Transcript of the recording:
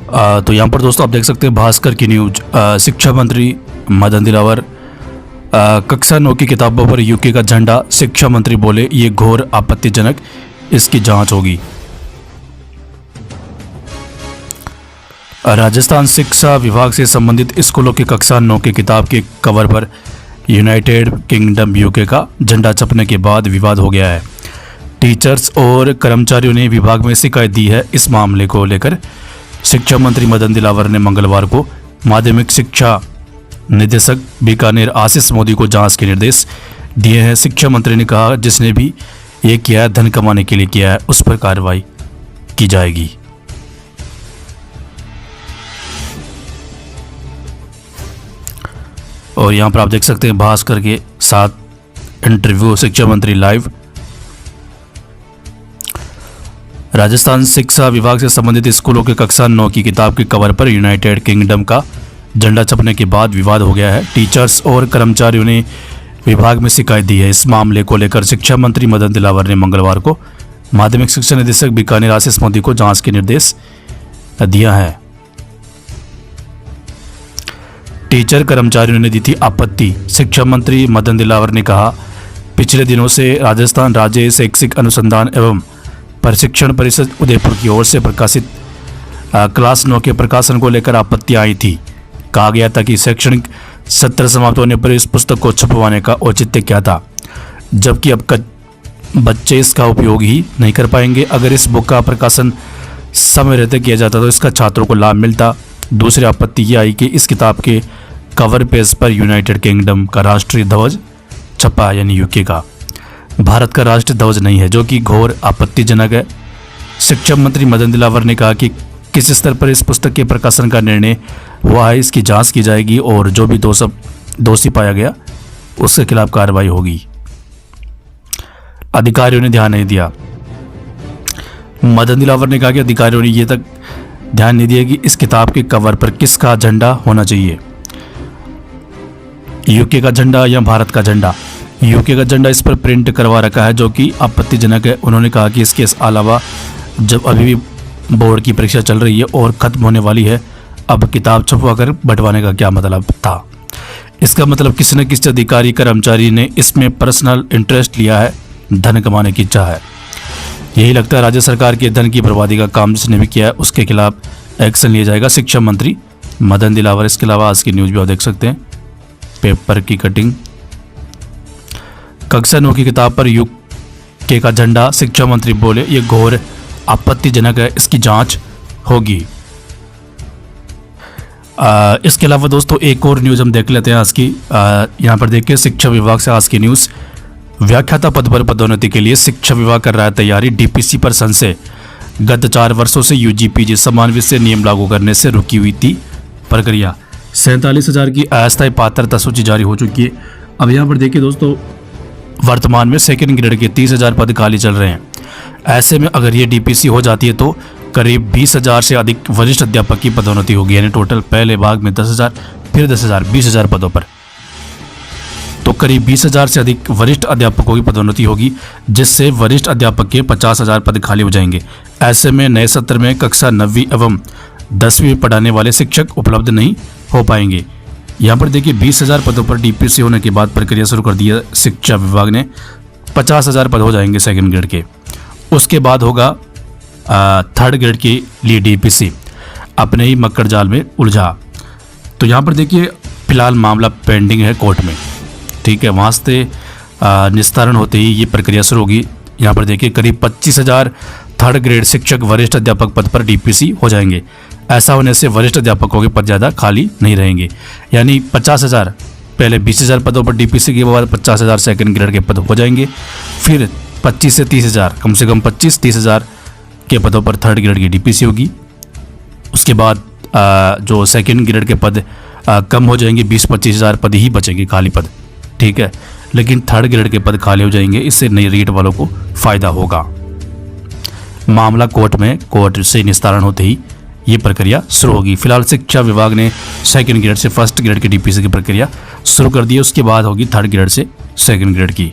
तो यहाँ पर दोस्तों आप देख सकते हैं भास्कर की न्यूज। शिक्षा मंत्री मदन दिलावर कक्षा 9 की किताबों पर यूके का झंडा। शिक्षा मंत्री बोले ये घोर आपत्तिजनक, इसकी जांच होगी। राजस्थान शिक्षा विभाग से संबंधित स्कूलों की कक्षा 9 की किताब के कवर पर यूनाइटेड किंगडम यूके का झंडा छपने के बाद विवाद हो गया है। टीचर्स और कर्मचारियों ने विभाग में शिकायत दी है। इस मामले को लेकर शिक्षा मंत्री मदन दिलावर ने मंगलवार को माध्यमिक शिक्षा निदेशक बीकानेर आशीष मोदी को जांच के निर्देश दिए हैं। शिक्षा मंत्री ने कहा जिसने भी ये किया है धन कमाने के लिए किया है, उस पर कार्रवाई की जाएगी। और यहाँ पर आप देख सकते हैं भास्कर के साथ इंटरव्यू शिक्षा मंत्री लाइव। राजस्थान शिक्षा विभाग से संबंधित स्कूलों के कक्षा 9 की किताब के कवर पर यूनाइटेड किंगडम का झंडा छपने के बाद विवाद हो गया है। टीचर्स और कर्मचारियों ने विभाग में शिकायत दी है। इस मामले को लेकर शिक्षा मंत्री मदन दिलावर ने मंगलवार को माध्यमिक शिक्षा निदेशक बीकानेर आशीष मोदी को जांच के निर्देश दिया है। टीचर कर्मचारियों ने दी थी आपत्ति। शिक्षा मंत्री मदन दिलावर ने कहा पिछले दिनों से राजस्थान राज्य शैक्षिक अनुसंधान एवं प्रशिक्षण परिषद उदयपुर की ओर से प्रकाशित क्लास 9 के प्रकाशन को लेकर आपत्तियां आई थी। कहा गया था कि शैक्षणिक सत्र समाप्त होने पर इस पुस्तक को छपवाने का औचित्य क्या था, जबकि अब बच्चे इसका उपयोग ही नहीं कर पाएंगे। अगर इस बुक का प्रकाशन समय रहते किया जाता तो इसका छात्रों को लाभ मिलता। दूसरी आपत्ति यह आई कि इस किताब के कवर पेज पर यूनाइटेड किंगडम का राष्ट्रीय ध्वज छपा, यानी यूके का, भारत का राष्ट्रीय ध्वज नहीं है, जो कि घोर आपत्तिजनक है। शिक्षा मंत्री मदन दिलावर ने कहा कि किस स्तर पर इस पुस्तक के प्रकाशन का निर्णय हुआ है, इसकी जांच की जाएगी और जो भी दोषी पाया गया उसके खिलाफ कार्रवाई होगी। अधिकारियों ने ध्यान नहीं दिया। मदन दिलावर ने कहा कि अधिकारियों ने यह तक ध्यान नहीं दिया कि इस किताब के कवर पर किसका झंडा होना चाहिए, यूके का झंडा या भारत का झंडा। यूके का झंडा इस पर प्रिंट करवा रखा है, जो कि आपत्तिजनक है। उन्होंने कहा कि इसके अलावा जब अभी भी बोर्ड की परीक्षा चल रही है और ख़त्म होने वाली है, अब किताब छपवा कर बंटवाने का क्या मतलब था। इसका मतलब किसी न किसी अधिकारी कर्मचारी ने इसमें पर्सनल इंटरेस्ट लिया है, धन कमाने की इच्छा है। यही लगता है राज्य सरकार के धन की बर्बादी का काम जिसने भी किया है उसके खिलाफ एक्शन लिया जाएगा। शिक्षा मंत्री मदन दिलावर। इसके अलावा आज की न्यूज़ भी आप देख सकते हैं, पेपर की कटिंग। कक्षा 9 की किताब पर यूके का झंडा। शिक्षा मंत्री बोले ये घोर आपत्तिजनक है, इसकी जांच होगी। इसके अलावा दोस्तों एक और न्यूज़ हम देख लेते हैं आज की। यहाँ पर देखिए शिक्षा विभाग से आज की न्यूज़। व्याख्याता पद पर पदोन्नति के लिए शिक्षा विभाग कर रहा है तैयारी। डीपीसी पर संशय। गत 4 वर्षों से यूजीपीजी समान विषय नियम लागू करने से रुकी हुई थी प्रक्रिया। 47,000 की अस्थायी पात्रता सूची जारी हो चुकी है। अब यहाँ पर देखिए दोस्तों, वर्तमान में सेकेंड ग्रेड के 30,000 पद खाली चल रहे हैं। ऐसे में अगर ये डीपीसी हो जाती है तो करीब 20,000 से अधिक वरिष्ठ अध्यापक की पदोन्नति होगी, यानी टोटल पहले भाग में 10,000, फिर 10,000, 20,000 पदों पर, तो करीब 20,000 से अधिक वरिष्ठ अध्यापकों की पदोन्नति होगी, जिससे वरिष्ठ अध्यापक के 50,000 पद खाली हो जाएंगे। ऐसे में नए सत्र में कक्षा 9वीं एवं 10वीं में पढ़ाने वाले शिक्षक उपलब्ध नहीं हो पाएंगे। यहाँ पर देखिए 20,000 पदों पर डीपीसी होने के बाद प्रक्रिया शुरू कर दी है शिक्षा विभाग ने। 50,000 पद हो जाएंगे सेकेंड ग्रेड के। उसके बाद होगा थर्ड ग्रेड के लिए डीपीसी। अपने ही मक्कड़ जाल में उलझा। तो यहाँ पर देखिए फिलहाल मामला पेंडिंग है कोर्ट में, ठीक है। वहाँ से निस्तारण होते ही ये प्रक्रिया शुरू होगी। यहाँ पर देखिए करीब 25,000 थर्ड ग्रेड शिक्षक वरिष्ठ अध्यापक पद पर डीपीसी हो जाएंगे। ऐसा होने से वरिष्ठ अध्यापकों के पद ज़्यादा खाली नहीं रहेंगे, यानी 50,000 पहले 20,000 पदों पर डीपीसी के बाद 50,000 सेकेंड ग्रेड के पद हो जाएंगे। फिर 25 से 30,000, कम से कम 25-30,000 के पदों पर थर्ड ग्रेड की डीपीसी होगी। उसके बाद जो सेकेंड ग्रेड के पद कम हो जाएंगे, 20-25,000 पद ही बचेंगे खाली पद, ठीक है। लेकिन थर्ड ग्रेड के पद खाली हो जाएंगे, इससे नई रेट वालों को फ़ायदा होगा। मामला कोर्ट से निस्तारण होते ही ये प्रक्रिया शुरू होगी। फिलहाल शिक्षा विभाग ने सेकंड ग्रेड से फर्स्ट ग्रेड की डीपीसी की प्रक्रिया शुरू कर दी है। उसके बाद होगी थर्ड ग्रेड से सेकंड ग्रेड की।